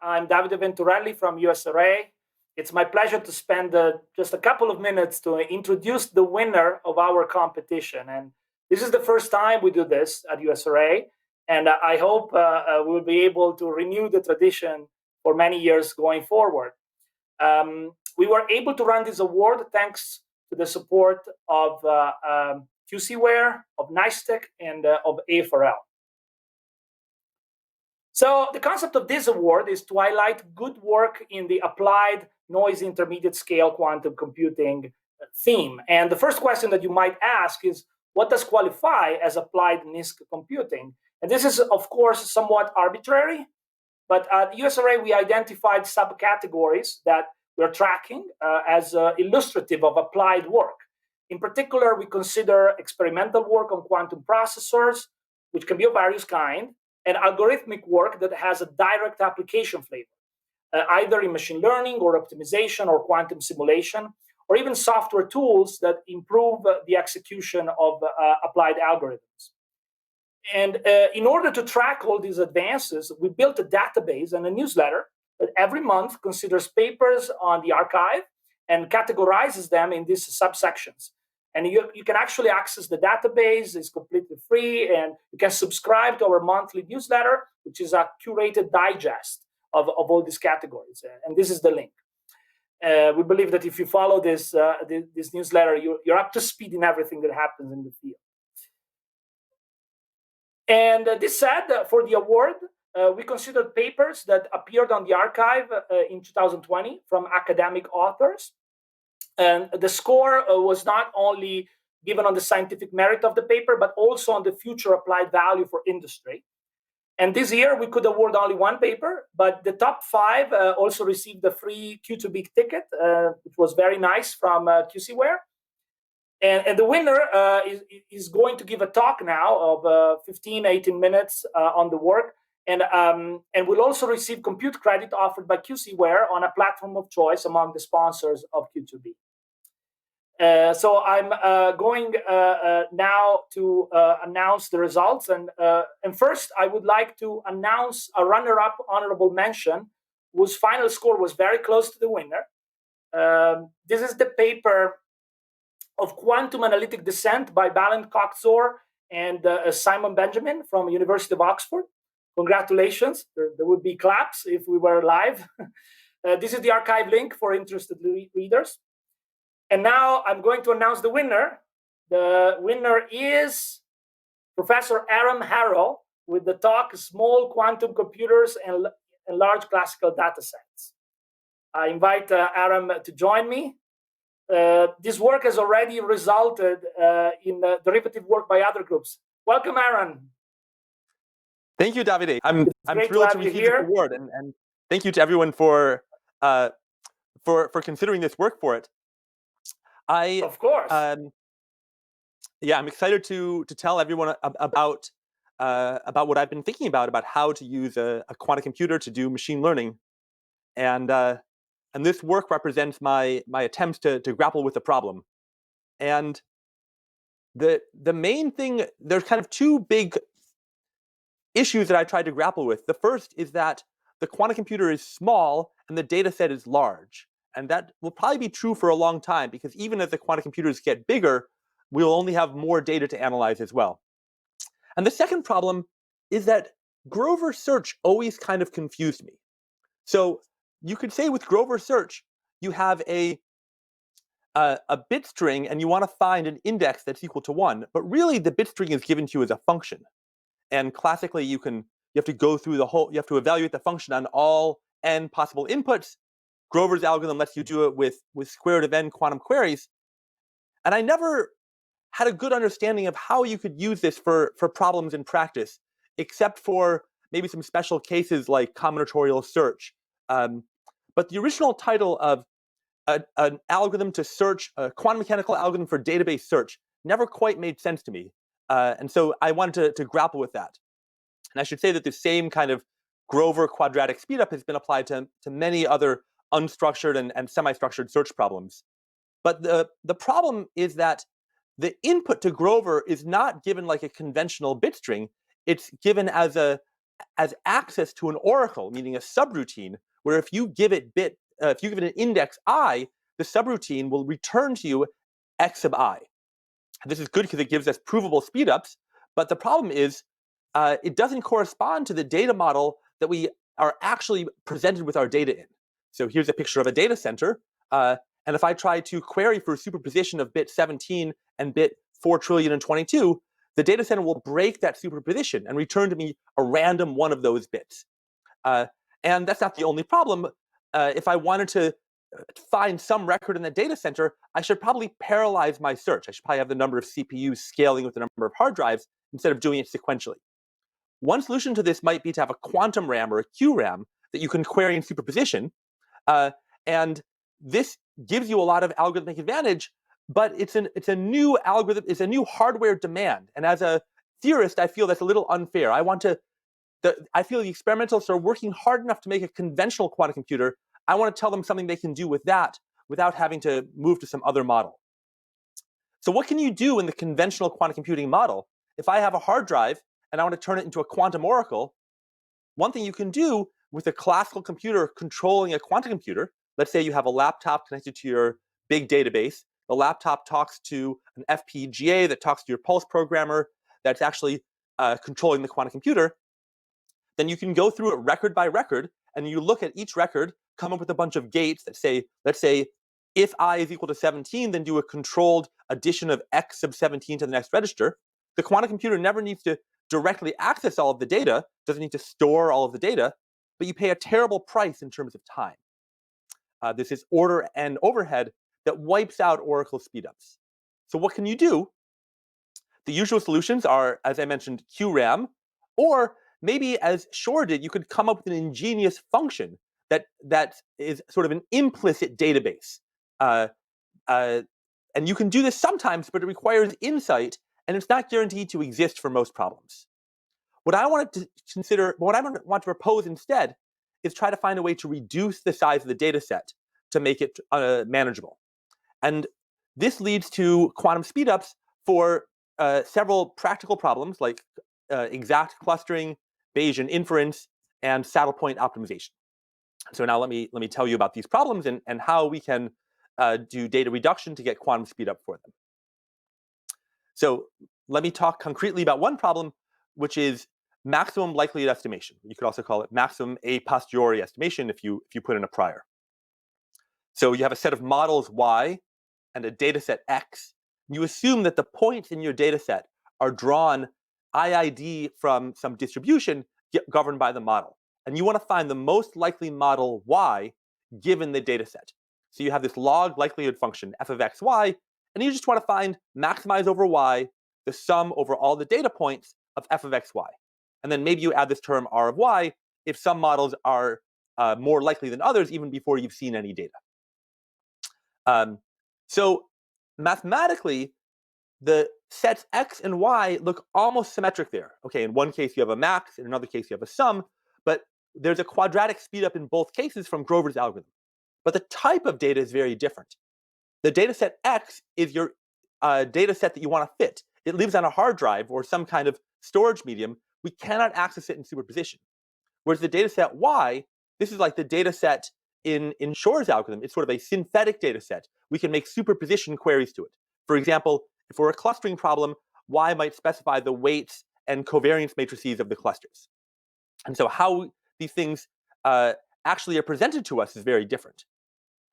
I'm Davide Venturelli from USRA. It's my pleasure to spend just a couple of minutes to introduce the winner of our competition. And this is the first time we do this at USRA. And I hope we'll be able to renew the tradition for many years going forward. We were able to run this award thanks to the support of Ware, of NISQ, and of AFRL. So the concept of this award is to highlight good work in the applied noisy intermediate scale quantum computing theme. And the first question that you might ask is, what does qualify as applied NISQ computing? And this is, of course, somewhat arbitrary, but at USRA, we identified subcategories that we're tracking as illustrative of applied work. In particular, we consider experimental work on quantum processors, which can be of various kinds, and algorithmic work that has a direct application flavor, either in machine learning or optimization or quantum simulation, or even software tools that improve the execution of applied algorithms. And in order to track all these advances, we built a database and a newsletter that every month considers papers on the archive and categorizes them in these subsections. And you can actually access the database. It's completely free, and you can subscribe to our monthly newsletter, which is a curated digest of all these categories. And this is the link. We believe that if you follow this newsletter, you're up to speed in everything that happens in the field. And this said, for the award, we considered papers that appeared on the archive in 2020 from academic authors. And the score was not only given on the scientific merit of the paper, but also on the future applied value for industry. And this year, we could award only one paper, but the top 5 also received a free Q2B ticket, which was very nice from Ware. And the winner is going to give a talk now of 15, 18 minutes on the work. And will also receive compute credit offered by Ware on a platform of choice among the sponsors of Q2B. So I'm going now to announce the results. And first, I would like to announce a runner-up honorable mention whose final score was very close to the winner. This is the paper of Quantum Analytic Descent by Balint Coxor and Simon Benjamin from University of Oxford. Congratulations. There would be claps if we were live. This is the archive link for interested readers. And now I'm going to announce the winner. The winner is Professor Aram Harrow with the talk Small Quantum Computers and Large Classical Datasets. I invite Aram to join me. This work has already resulted in derivative work by other groups. Welcome, Aram. Thank you, Davide. I'm thrilled to receive this award, and thank you to everyone for considering this work for it. Of course. Yeah, I'm excited to tell everyone about what I've been thinking about how to use a quantum computer to do machine learning, and this work represents my attempts to grapple with the problem. And the main thing, there's kind of 2 big issues that I tried to grapple with. The first is that the quantum computer is small and the data set is large. And that will probably be true for a long time, because even as the quantum computers get bigger, we'll only have more data to analyze as well. And the second problem is that Grover search always kind of confused me. So you could say with Grover search, you have a bit string and you want to find an index that's equal to 1, but really the bit string is given to you as a function. And classically, you have to go through you have to evaluate the function on all n possible inputs. Grover's algorithm lets you do it with square root of n quantum queries. And I never had a good understanding of how you could use this for problems in practice, except for maybe some special cases like combinatorial search. But the original title of an algorithm to search, a quantum mechanical algorithm for database search, never quite made sense to me. And so I wanted to grapple with that. And I should say that the same kind of Grover quadratic speedup has been applied to many other unstructured and semi-structured search problems. But the problem is that the input to Grover is not given like a conventional bit string. It's given as a as access to an oracle, meaning a subroutine, where if you give it an index I, the subroutine will return to you x sub I. This is good because it gives us provable speedups, but the problem is it doesn't correspond to the data model that we are actually presented with our data in. So here's a picture of a data center, and if I try to query for superposition of bit 17 and bit 4,022,022, the data center will break that superposition and return to me a random one of those bits. And that's not the only problem. If I wanted to find some record in the data center, I should probably parallelize my search. I should probably have the number of CPUs scaling with the number of hard drives instead of doing it sequentially. One solution to this might be to have a quantum RAM or a QRAM that you can query in superposition. And this gives you a lot of algorithmic advantage, but it's a new algorithm, it's a new hardware demand. And as a theorist, I feel that's a little unfair. I feel the experimentalists are working hard enough to make a conventional quantum computer. I want to tell them something they can do with that without having to move to some other model. So what can you do in the conventional quantum computing model? If I have a hard drive and I want to turn it into a quantum oracle, one thing you can do with a classical computer controlling a quantum computer, let's say you have a laptop connected to your big database. The laptop talks to an FPGA that talks to your pulse programmer that's actually controlling the quantum computer. Then you can go through it record by record, and you look at each record, come up with a bunch of gates that say, let's say, if I is equal to 17, then do a controlled addition of x sub 17 to the next register. The quantum computer never needs to directly access all of the data, doesn't need to store all of the data, but you pay a terrible price in terms of time. This is order and overhead that wipes out oracle speedups. So what can you do? The usual solutions are, as I mentioned, QRAM, or maybe as Shor did, you could come up with an ingenious function that is sort of an implicit database. And you can do this sometimes, but it requires insight, and it's not guaranteed to exist for most problems. What I want to propose instead is try to find a way to reduce the size of the data set to make it manageable. And this leads to quantum speedups for several practical problems like exact clustering, Bayesian inference, and saddle point optimization. So now let me tell you about these problems and how we can do data reduction to get quantum speedup for them. So let me talk concretely about one problem, which is maximum likelihood estimation. You could also call it maximum a posteriori estimation if you put in a prior. So you have a set of models Y and a data set X. You assume that the points in your data set are drawn IID from some distribution governed by the model. And you want to find the most likely model Y given the data set. So you have this log likelihood function, f of xy, and you just want to maximize over y, the sum over all the data points of f of xy. And then maybe you add this term r of y if some models are more likely than others, even before you've seen any data. So mathematically, the sets x and y look almost symmetric there. Okay, in one case you have a max, in another case you have a sum, but there's a quadratic speedup in both cases from Grover's algorithm. But the type of data is very different. The data set X is your data set that you want to fit. It lives on a hard drive or some kind of storage medium. We cannot access it in superposition. Whereas the data set Y, this is like the data set in Shor's algorithm. It's sort of a synthetic data set. We can make superposition queries to it. For example, if we're a clustering problem, Y might specify the weights and covariance matrices of the clusters. And so how these things actually are presented to us is very different.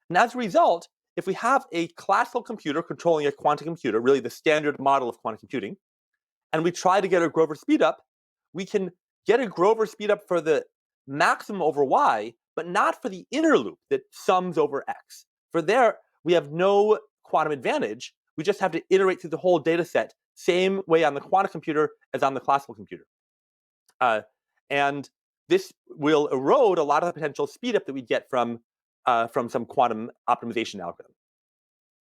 And as a result, if we have a classical computer controlling a quantum computer, really the standard model of quantum computing, and we try to get a Grover speedup, we can get a Grover speedup for the maximum over y, but not for the inner loop that sums over x. For there, we have no quantum advantage. We just have to iterate through the whole data set, same way on the quantum computer as on the classical computer. And this will erode a lot of the potential speedup that we get from some quantum optimization algorithm.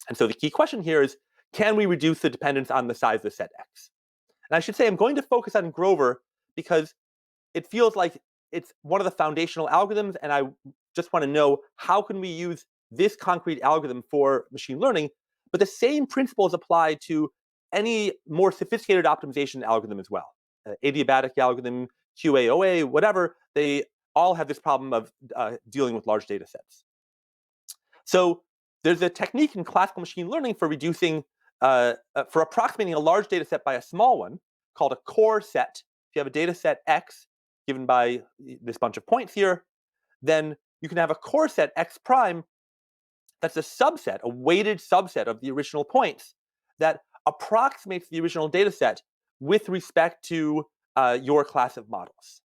And so the key question here is, can we reduce the dependence on the size of the set X? And I should say I'm going to focus on Grover because it feels like it's one of the foundational algorithms, and I just want to know how can we use this concrete algorithm for machine learning, but the same principles apply to any more sophisticated optimization algorithm as well. Adiabatic algorithm, QA, whatever, they all have this problem of dealing with large data sets. So there's a technique in classical machine learning for reducing, for approximating a large data set by a small one called a core set. If you have a data set X given by this bunch of points here, then you can have a core set X prime that's a subset, a weighted subset of the original points that approximates the original data set with respect to your class of models.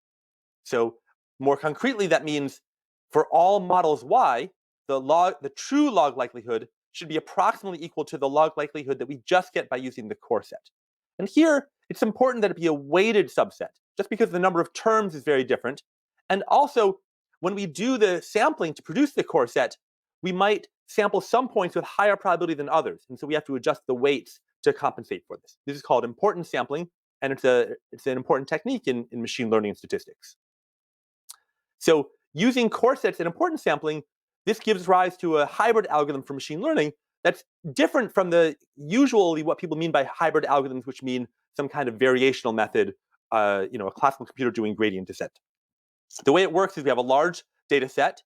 So more concretely, that means for all models Y, the true log likelihood should be approximately equal to the log likelihood that we just get by using the core set. And here, it's important that it be a weighted subset, just because the number of terms is very different. And also, when we do the sampling to produce the core set, we might sample some points with higher probability than others. And so we have to adjust the weights to compensate for this. This is called importance sampling, and it's an important technique in machine learning and statistics. So using core sets and importance sampling, this gives rise to a hybrid algorithm for machine learning that's different from the usually what people mean by hybrid algorithms, which mean some kind of variational method, a classical computer doing gradient descent. The way it works is we have a large data set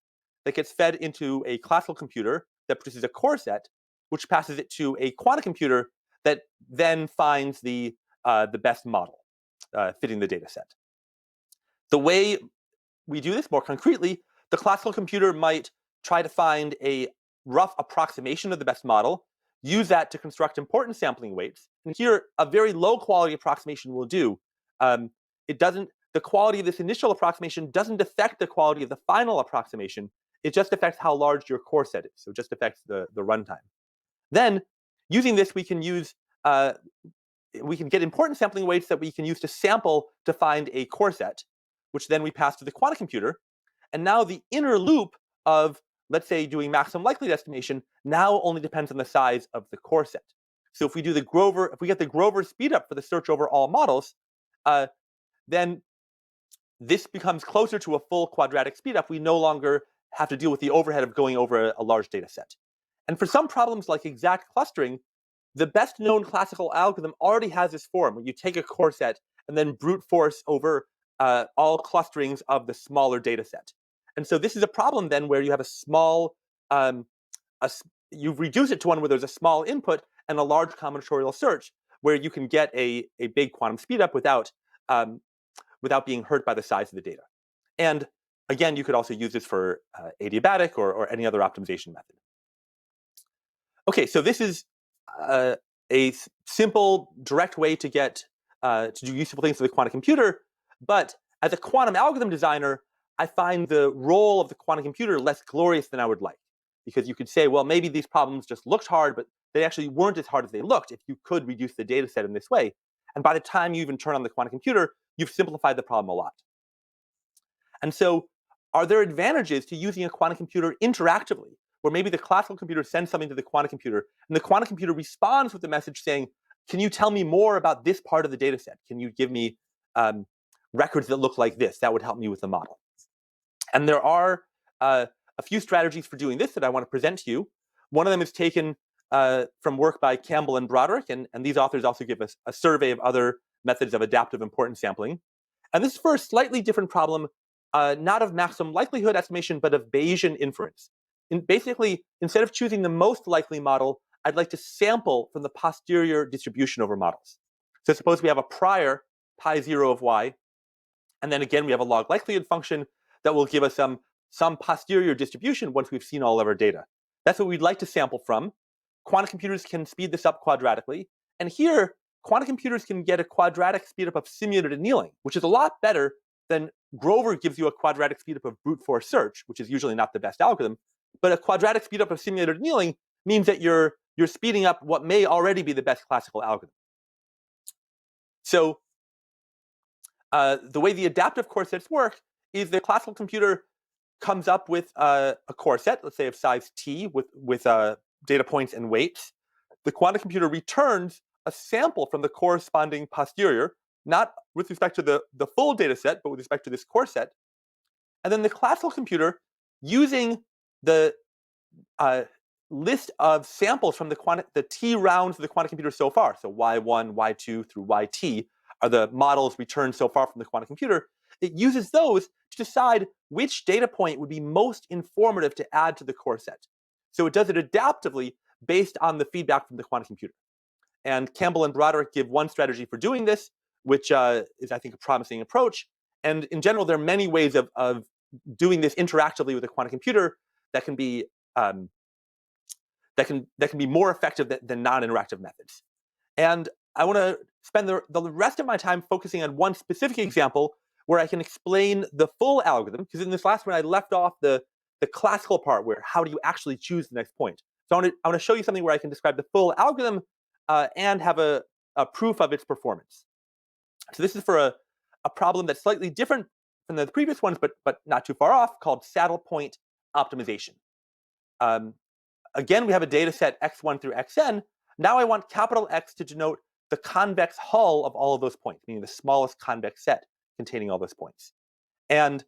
that gets fed into a classical computer that produces a core set, which passes it to a quantum computer that then finds the best model fitting the data set. The way we do this more concretely, the classical computer might try to find a rough approximation of the best model, use that to construct importance sampling weights. And here, a very low quality approximation will do. The quality of this initial approximation doesn't affect the quality of the final approximation. It just affects how large your core set is. So it just affects the runtime. Then, using this, we can get importance sampling weights that we can use to sample to find a core set, which then we pass to the quantum computer. And now the inner loop of, let's say, doing maximum likelihood estimation now only depends on the size of the core set. So if we get the Grover speedup for the search over all models, then this becomes closer to a full quadratic speedup. We no longer have to deal with the overhead of going over a large data set. And for some problems like exact clustering, the best known classical algorithm already has this form where you take a core set and then brute force over all clusterings of the smaller data set. And so this is a problem then where you have a small, you reduce it to one where there's a small input and a large combinatorial search where you can get a big quantum speedup without being hurt by the size of the data. And again, you could also use this for adiabatic or any other optimization method. Okay, so this is a simple, direct way to get to do useful things with the quantum computer. But as a quantum algorithm designer, I find the role of the quantum computer less glorious than I would like. Because you could say, well, maybe these problems just looked hard, but they actually weren't as hard as they looked if you could reduce the data set in this way. And by the time you even turn on the quantum computer, you've simplified the problem a lot. And so are there advantages to using a quantum computer interactively, where maybe the classical computer sends something to the quantum computer, and the quantum computer responds with a message saying, can you tell me more about this part of the data set? Can you give me records that look like this? That would help me with the model. And there are a few strategies for doing this that I want to present to you. One of them is taken from work by Campbell and Broderick, and these authors also give us a survey of other methods of adaptive importance sampling. And this is for a slightly different problem, not of maximum likelihood estimation, but of Bayesian inference. Basically, instead of choosing the most likely model, I'd like to sample from the posterior distribution over models. So suppose we have a prior pi0 of y, and then again we have a log likelihood function that will give us some posterior distribution once we've seen all of our data. That's what we'd like to sample from. Quantum computers can speed this up quadratically. And here, quantum computers can get a quadratic speedup of simulated annealing, which is a lot better than Grover gives you a quadratic speedup of brute force search, which is usually not the best algorithm. But a quadratic speedup of simulated annealing means that you're speeding up what may already be the best classical algorithm. So the way the adaptive core sets work is the classical computer comes up with a core set, let's say of size t, with data points and weights. The quantum computer returns a sample from the corresponding posterior, not with respect to the full data set, but with respect to this core set. And then the classical computer, using the list of samples from the t rounds of the quantum computer so far, so y1, y2 through yt are the models returned so far from the quantum computer, it uses those to decide which data point would be most informative to add to the core set. So it does it adaptively based on the feedback from the quantum computer. And Campbell and Broderick give one strategy for doing this, which is, I think, a promising approach. And in general, there are many ways of doing this interactively with a quantum computer that can be more effective than non-interactive methods. And I want to spend the rest of my time focusing on one specific example where I can explain the full algorithm, because in this last one I left off the classical part where how do you actually choose the next point. So I want to show you something where I can describe the full algorithm and have a proof of its performance. So this is for a problem that's slightly different from the previous ones, but not too far off, called saddle point optimization. Again, we have a data set x1 through xn. Now I want capital X to denote the convex hull of all of those points, meaning the smallest convex set containing all those points. And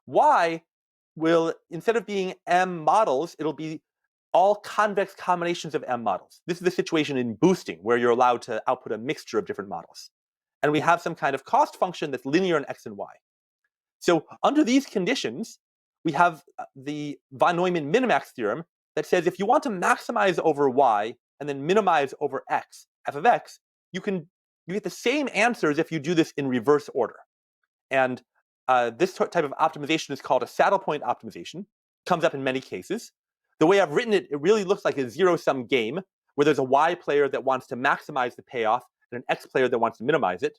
y will, instead of being m models, it'll be all convex combinations of m models. This is the situation in boosting, where you're allowed to output a mixture of different models. And we have some kind of cost function that's linear in x and y. So under these conditions, we have the von Neumann Minimax theorem that says if you want to maximize over y and then minimize over x, f of x, you get the same answers if you do this in reverse order. And this type of optimization is called a saddle point optimization. It comes up in many cases. The way I've written it, it really looks like a zero-sum game where there's a y player that wants to maximize the payoff and an x player that wants to minimize it.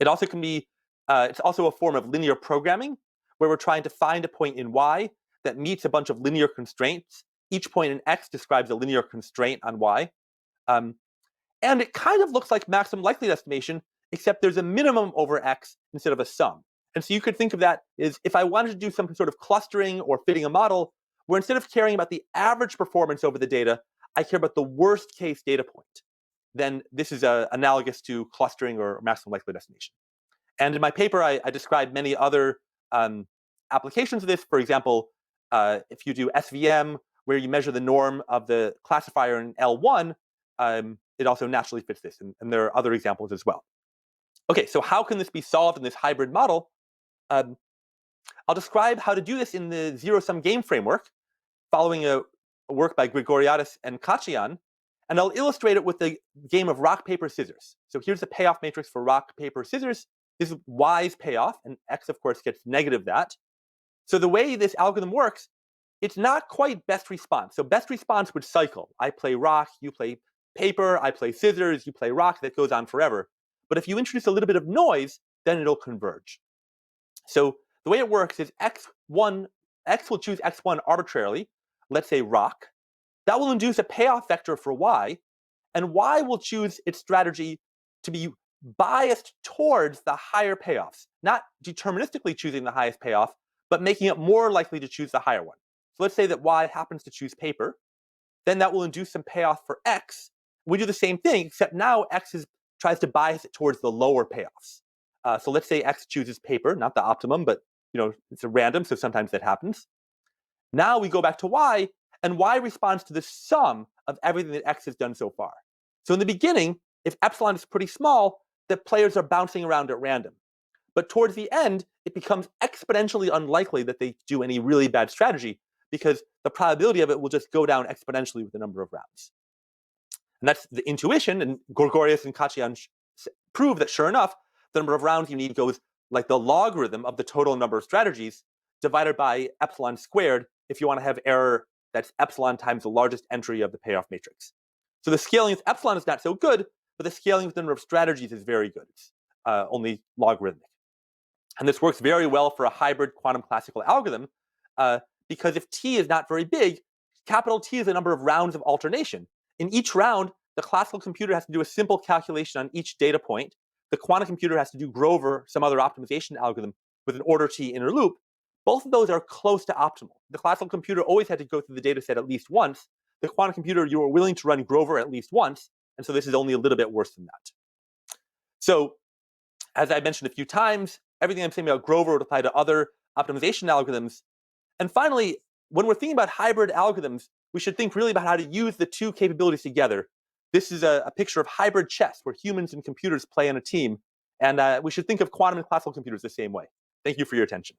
It also can be, it's also a form of linear programming where we're trying to find a point in y that meets a bunch of linear constraints. Each point in x describes a linear constraint on y. And it kind of looks like maximum likelihood estimation, except there's a minimum over x instead of a sum. And so you could think of that as if I wanted to do some sort of clustering or fitting a model, where instead of caring about the average performance over the data, I care about the worst case data point. Then this is analogous to clustering or maximum likelihood estimation. And in my paper, I described many other applications of this. For example, if you do SVM, where you measure the norm of the classifier in L1, it also naturally fits this. And there are other examples as well. Okay, so how can this be solved in this hybrid model? I'll describe how to do this in the zero-sum game framework, following a work by Grigoriadis and Kachian, and I'll illustrate it with the game of rock, paper, scissors. So here's the payoff matrix for rock, paper, scissors. This is y's payoff, and x, of course, gets negative that. So the way this algorithm works, it's not quite best response. So best response would cycle. I play rock, you play paper, I play scissors, you play rock. That goes on forever. But if you introduce a little bit of noise, then it'll converge. So the way it works is x will choose x1 arbitrarily, let's say rock. That will induce a payoff vector for y, and y will choose its strategy to be biased towards the higher payoffs, not deterministically choosing the highest payoff, but making it more likely to choose the higher one. So let's say that y happens to choose paper. Then that will induce some payoff for x. We do the same thing, except now x tries to bias it towards the lower payoffs. So let's say x chooses paper, not the optimum, but it's a random, so sometimes that happens. Now we go back to y, and y responds to the sum of everything that x has done so far. So in the beginning, if epsilon is pretty small, the players are bouncing around at random. But towards the end, it becomes exponentially unlikely that they do any really bad strategy, because the probability of it will just go down exponentially with the number of rounds. And that's the intuition, and Gregorius and Kachian prove that sure enough, the number of rounds you need goes like the logarithm of the total number of strategies divided by epsilon squared if you want to have error that's epsilon times the largest entry of the payoff matrix. So the scaling with epsilon is not so good, but the scaling with the number of strategies is very good. It's only logarithmic. And this works very well for a hybrid quantum classical algorithm, because if t is not very big, capital T is the number of rounds of alternation. In each round, the classical computer has to do a simple calculation on each data point. The quantum computer has to do Grover, some other optimization algorithm, with an order t inner loop. Both of those are close to optimal. The classical computer always had to go through the data set at least once. The quantum computer, you were willing to run Grover at least once, and so this is only a little bit worse than that. So, as I mentioned a few times, everything I'm saying about Grover would apply to other optimization algorithms. And finally, when we're thinking about hybrid algorithms, we should think really about how to use the two capabilities together. This is a picture of hybrid chess, where humans and computers play on a team. And we should think of quantum and classical computers the same way. Thank you for your attention.